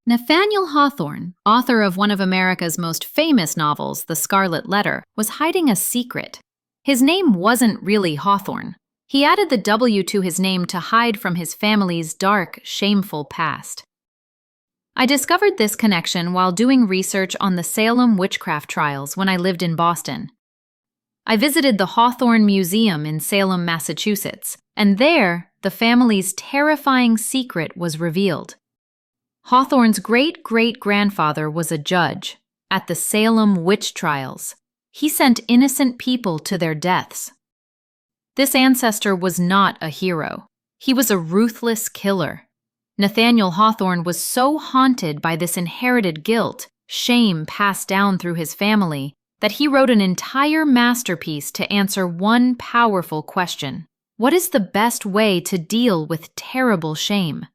Nathaniel Hawthorne, author of one of America's most famous novels, The Scarlet Letter, was hiding a secret. His name wasn't really Hawthorne. He added the W to his name to hide from his family's dark, shameful past. I discovered this connection while doing research on the Salem Witchcraft Trials when I lived in Boston. I visited the Hawthorne Museum in Salem, Massachusetts, and there, the family's terrifying secret was revealed. Hawthorne's great-great-grandfather was a judge at the Salem Witch Trials. He sent innocent people to their deaths. This ancestor was not a hero. He was a ruthless killer. Nathaniel Hawthorne was so haunted by this inherited guilt, shame passed down through his family, that he wrote an entire masterpiece to answer one powerful question: what is the best way to deal with terrible shame?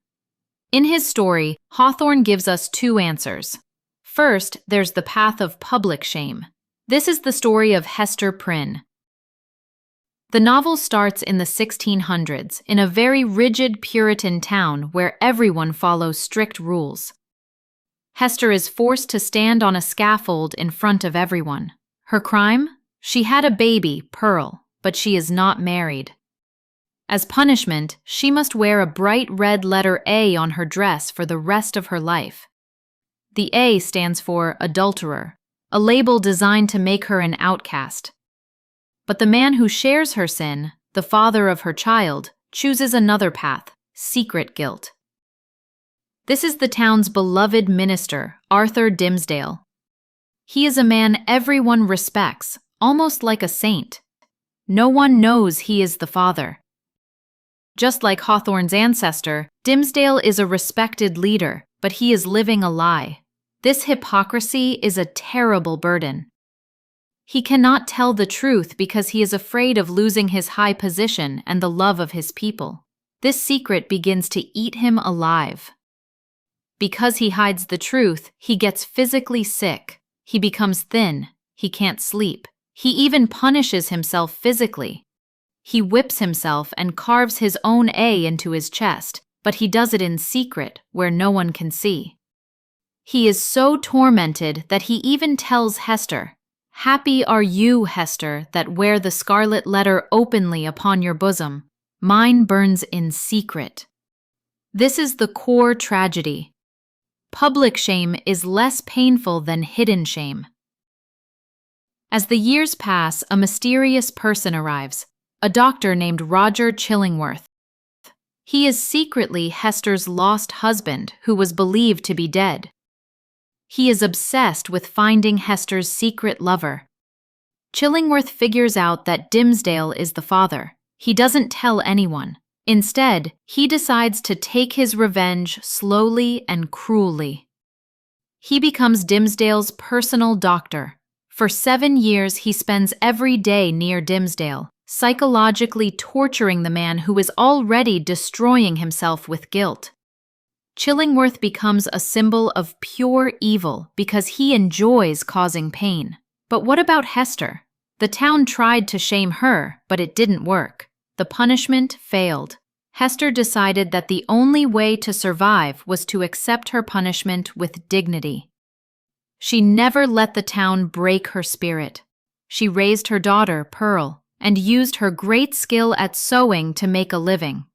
In his story, Hawthorne gives us two answers. First, there's the path of public shame. This is the story of Hester Prynne. The novel starts in the 1600s in a very rigid Puritan town where everyone follows strict rules. Hester is forced to stand on a scaffold in front of everyone. Her crime? She had a baby, Pearl, but she is not married. As punishment, she must wear a bright red letter A on her dress for the rest of her life. The A stands for adulterer, a label designed to make her an outcast. But the man who shares her sin, the father of her child, chooses another path: secret guilt. This is the town's beloved minister, Arthur Dimmesdale. He is a man everyone respects, almost like a saint. No one knows he is the father. Just like Hawthorne's ancestor, Dimmesdale is a respected leader, but he is living a lie. This hypocrisy is a terrible burden. He cannot tell the truth because he is afraid of losing his high position and the love of his people. This secret begins to eat him alive. Because he hides the truth, he gets physically sick. He becomes thin. He can't sleep. He even punishes himself physically. He whips himself and carves his own A into his chest, but he does it in secret where no one can see. He is so tormented that he even tells Hester, "Happy are you, Hester, that wear the scarlet letter openly upon your bosom. Mine burns in secret." This is the core tragedy. Public shame is less painful than hidden shame. As the years pass, a mysterious person arrives, a doctor named Roger Chillingworth. He is secretly Hester's lost husband, who was believed to be dead. He is obsessed with finding Hester's secret lover. Chillingworth figures out that Dimmesdale is the father. He doesn't tell anyone. Instead, he decides to take his revenge slowly and cruelly. He becomes Dimmesdale's personal doctor. For 7 years, he spends every day near Dimmesdale, psychologically torturing the man who is already destroying himself with guilt. Chillingworth becomes a symbol of pure evil because he enjoys causing pain. But what about Hester? The town tried to shame her, but it didn't work. The punishment failed. Hester decided that the only way to survive was to accept her punishment with dignity. She never let the town break her spirit. She raised her daughter, Pearl, and used her great skill at sewing to make a living.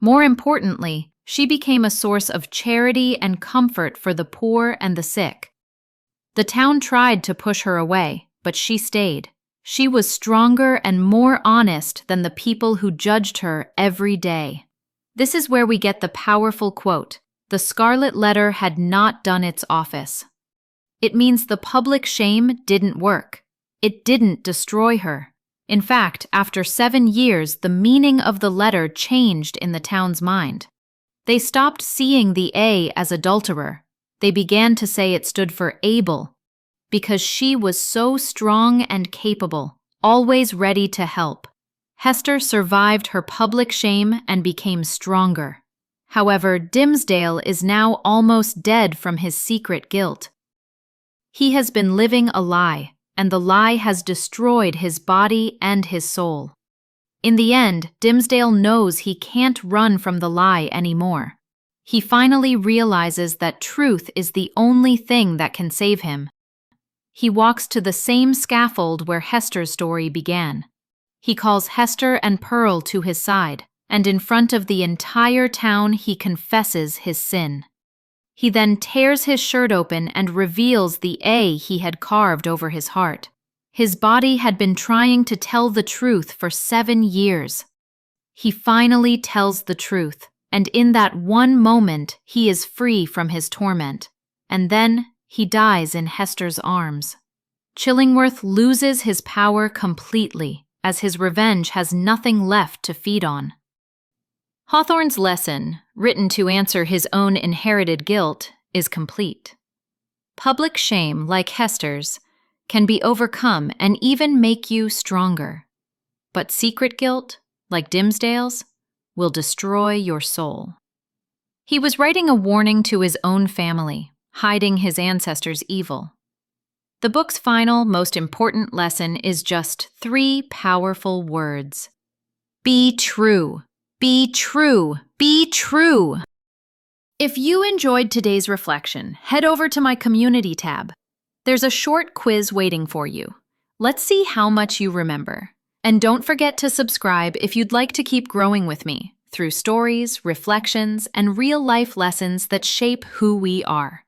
More importantly, she became a source of charity and comfort for the poor and the sick. The town tried to push her away, but she stayed. She was stronger and more honest than the people who judged her every day. This is where we get the powerful quote, "The Scarlet Letter had not done its office." It means the public shame didn't work. It didn't destroy her. In fact, after 7 years, the meaning of the letter changed in the town's mind. They stopped seeing the A as adulterer. They began to say it stood for able, because she was so strong and capable, always ready to help. Hester survived her public shame and became stronger. However, Dimmesdale is now almost dead from his secret guilt. He has been living a lie, and the lie has destroyed his body and his soul. In the end, Dimmesdale knows he can't run from the lie anymore. He finally realizes that truth is the only thing that can save him. He walks to the same scaffold where Hester's story began. He calls Hester and Pearl to his side, and in front of the entire town he confesses his sin. He then tears his shirt open and reveals the A he had carved over his heart. His body had been trying to tell the truth for 7 years. He finally tells the truth, and in that one moment he is free from his torment. And then he dies in Hester's arms. Chillingworth loses his power completely, as his revenge has nothing left to feed on. Hawthorne's lesson, written to answer his own inherited guilt, is complete. Public shame, like Hester's, can be overcome and even make you stronger. But secret guilt, like Dimmesdale's, will destroy your soul. He was writing a warning to his own family, hiding his ancestors' evil. The book's final, most important lesson is just 3 powerful words. Be true. Be true. Be true. If you enjoyed today's reflection, head over to my community tab. There's a short quiz waiting for you. Let's see how much you remember. And don't forget to subscribe if you'd like to keep growing with me through stories, reflections, and real-life lessons that shape who we are.